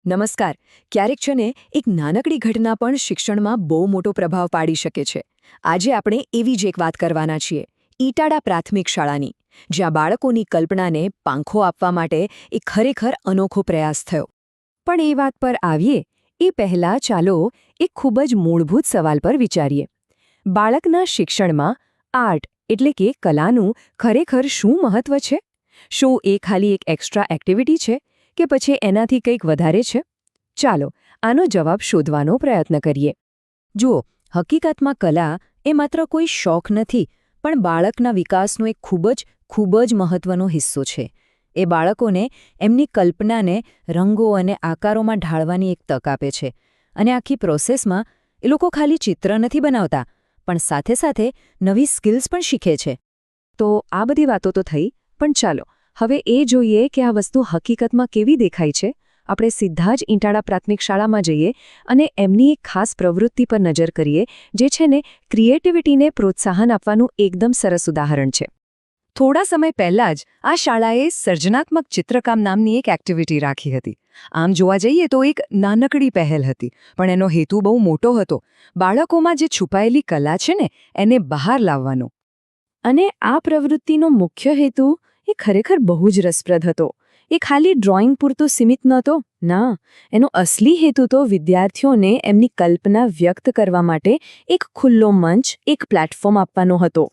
નમસ્કાર. ક્યારેક છે ને એક નાનકડી ઘટના પણ શિક્ષણમાં બહુ મોટો પ્રભાવ પાડી શકે છે. આજે આપણે એવી જ એક વાત કરવાના છીએ, ઈટાડા પ્રાથમિક શાળાની, જ્યાં બાળકોની કલ્પનાને પાંખો આપવા માટે એક ખરેખર અનોખો પ્રયાસ થયો. પણ એ વાત પર આવીએ એ પહેલાં ચાલો એક ખૂબ જ મૂળભૂત સવાલ પર વિચારીએ. બાળકના શિક્ષણમાં આર્ટ એટલે કે કલાનું ખરેખર શું મહત્વ છે? શું એ ખાલી એક એક્સ્ટ્રા એક્ટિવિટી છે કે પછી એનાથી કંઈક વધારે છે? ચાલો આનો જવાબ શોધવાનો પ્રયત્ન કરીએ. જુઓ, હકીકતમાં કલા એ માત્ર કોઈ શોખ નથી, પણ બાળકના વિકાસનો એક ખૂબ જ મહત્વનો હિસ્સો છે. એ બાળકોને એમની કલ્પનાને રંગો અને આકારોમાં ઢાળવાની એક તક આપે છે. અને આખી પ્રોસેસમાં એ લોકો ખાલી ચિત્ર નથી બનાવતા, પણ સાથે સાથે નવી સ્કિલ્સ પણ શીખે છે. તો આ બધી વાતો તો થઈ, પણ ચાલો હવે એ જોઈએ કે આ વસ્તુ હકીકતમાં કેવી દેખાય છે. આપણે સીધા જ ઈટાડા પ્રાથમિક શાળામાં જઈએ અને એમની એક ખાસ પ્રવૃત્તિ પર નજર કરીએ, જે છે ને ક્રિએટિવિટીને પ્રોત્સાહન આપવાનું એકદમ સરસ ઉદાહરણ છે. થોડા સમય પહેલાં જ આ શાળાએ સર્જનાત્મક ચિત્રકામ નામની એક એક્ટિવિટી રાખી હતી. આમ જોવા જઈએ તો એક નાનકડી પહેલ હતી, પણ એનો હેતુ બહુ મોટો હતો. બાળકોમાં જે છુપાયેલી કલા છે ને એને બહાર લાવવાનો. અને આ પ્રવૃત્તિનો મુખ્ય હેતુ એ ખરેખર બહુ જ રસપ્રદ હતો. એ ખાલી ડ્રોઈંગ પૂરતો સીમિત નહોતો. ના, એનો અસલી હેતુ તો વિદ્યાર્થીઓને એમની કલ્પના વ્યક્ત કરવા માટે એક ખુલ્લો મંચ, એક પ્લેટફોર્મ આપવાનો હતો.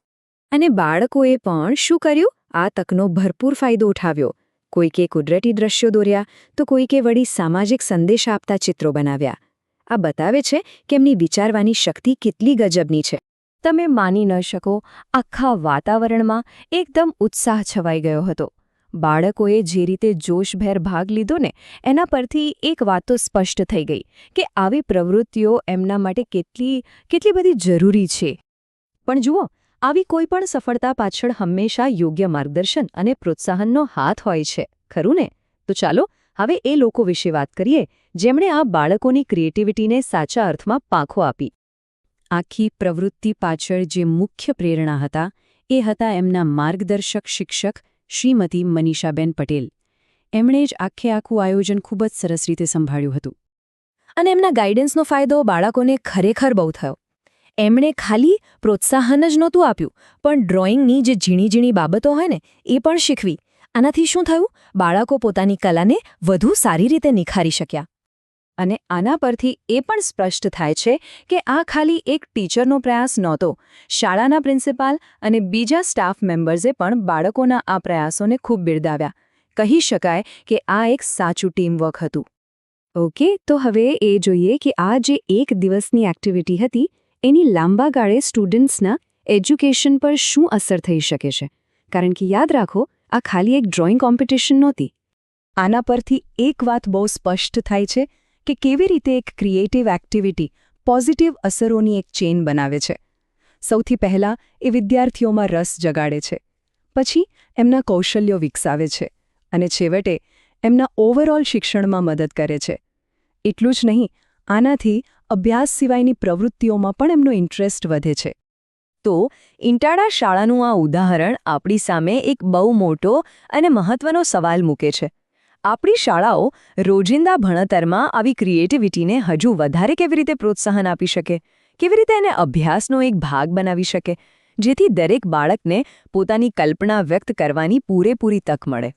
અને બાળકોએ પણ શું કર્યું? આ તકનો ભરપૂર ફાયદો ઉઠાવ્યો. કોઈકે કુદરતી દ્રશ્યો દોર્યા, તો કોઈકે વળી સામાજિક સંદેશ આપતા ચિત્રો બનાવ્યા. આ બતાવે છે કે એમની વિચારવાની શક્તિ કેટલી ગજબની છે. તમે માની ન શકો, આખા વાતાવરણમાં એકદમ ઉત્સાહ છવાઈ ગયો હતો. બાળકોએ જે રીતે જોશભેર ભાગ લીધો ને, એના પરથી એક વાત તો સ્પષ્ટ થઈ ગઈ કે આવી પ્રવૃત્તિઓ એમના માટે કેટલી બધી જરૂરી છે. પણ જુઓ, આવી કોઈ પણ સફળતા પાછળ હંમેશા યોગ્ય માર્ગદર્શન અને પ્રોત્સાહનનો હાથ હોય છે, ખરું ને? તો ચાલો હવે એ લોકો વિશે વાત કરીએ જેમણે આ બાળકોની ક્રિએટિવિટીને સાચા અર્થમાં પાંખો આપી. આખી પ્રવૃત્તિ પાછળ જે મુખ્ય પ્રેરણા હતા એ હતા એમના માર્ગદર્શક શિક્ષક શ્રીમતી મનીષાબેન પટેલ. એમણે જ આખું આયોજન ખૂબ જ સરસ રીતે સંભાળ્યું હતું. અને એમના ગાઈડન્સનો ફાયદો બાળકોને ખરેખર બહુ થયો. એમણે ખાલી પ્રોત્સાહન જ નહોતું આપ્યું, પણ ડ્રોઈંગની જે ઝીણી બાબતો હોય ને એ પણ શીખવી. આનાથી શું થયું? બાળકો પોતાની કલાને વધુ સારી રીતે નિખારી શક્યા. અને આના પરથી એ પણ સ્પષ્ટ થાય છે કે આ ખાલી એક ટીચરનો પ્રયાસ નહોતો. શાળાના પ્રિન્સિપાલ અને બીજા સ્ટાફ મેમ્બર્સે પણ બાળકોના આ પ્રયાસોને ખૂબ બિરદાવ્યા. કહી શકાય કે આ એક સાચું ટીમવર્ક હતું. ઓકે, તો હવે એ જોઈએ કે આ જે એક દિવસની એક્ટિવિટી હતી એની લાંબા ગાળે સ્ટુડન્ટ્સના એજ્યુકેશન પર શું અસર થઈ શકે છે. કારણ કે યાદ રાખો, આ ખાલી એક ડ્રોઈંગ કોમ્પિટિશન નહોતી. આના પરથી એક વાત બહુ સ્પષ્ટ થાય છે કે કેવી રીતે એક ક્રિએટિવ એક્ટિવિટી પોઝિટિવ અસરોની એક ચેઇન બનાવે છે. સૌથી પહેલાં એ વિદ્યાર્થીઓમાં રસ જગાડે છે, પછી એમના કૌશલ્યો વિકસાવે છે, અને છેવટે એમના ઓવરઓલ શિક્ષણમાં મદદ કરે છે. એટલું જ નહીં, આનાથી અભ્યાસ સિવાયની પ્રવૃત્તિઓમાં પણ એમનો ઇન્ટરેસ્ટ વધે છે. તો ઈટાડા શાળાનું આ ઉદાહરણ આપણી સામે એક બહુ મોટો અને મહત્વનો સવાલ મૂકે છે. આપણી શાળાઓ રોજિંદા ભણતરમાં આવી ક્રિએટિવિટીને હજુ વધારે કેવી રીતે પ્રોત્સાહન આપી શકે? કેવી રીતે એને અભ્યાસનો એક ભાગ બનાવી શકે, જેથી દરેક બાળકને પોતાની કલ્પના વ્યક્ત કરવાની પૂરેપૂરી તક મળે?